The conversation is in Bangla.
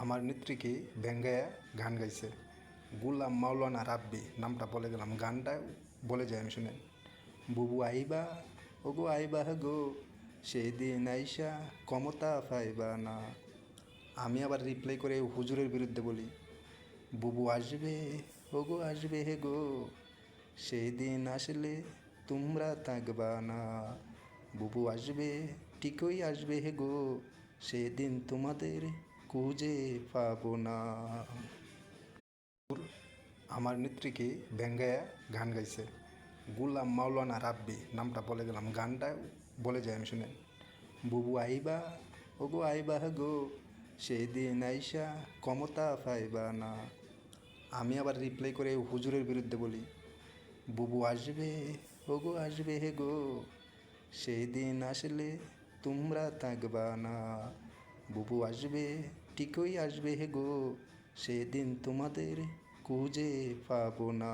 আমার নেত্রীকে ব্যঙ্গায়া গান গাইছে। গুলাম মাওলানা রাব্বি নামটা বলে গেলাম, গানটা বলে যাই আমি শুনেন। বুবু আইবা ওগো আইবা গো, সেদিন আইসা ক্ষমতা পাইবা না। আমি আবার রিপ্লাই করে হুজুরের বিরুদ্ধে বলি, বুবু আসবে ওগো আসবে হে গো, সেদিন আসলে তোমরা থাকবা না। বুবু আসবে ঠিকই আসবে হে গো, সেদিন তোমাদের খুঁজে পাবো না। আমার নেত্রীকে ব্যঙ্গায়া গান গাইছে। গুলাম মাওলানা রাব্বি নামটা বলে গেলাম, গানটা বলে যাই আমি শুনেন। বুবু আইবা ওগো আইবা গো, সেদিন আইসা ক্ষমতা পাইবা না। আমি আবার রিপ্লাই করে হুজুরের বিরুদ্ধে বলি, বুবু আসবে ওগো আসবে হে গো, সেদিন আসলে তোমরা থাকবা না। বুবু আসবে ঠিকই আসবে হে গো, সেদিন তোমাদের খুঁজে পাবো না।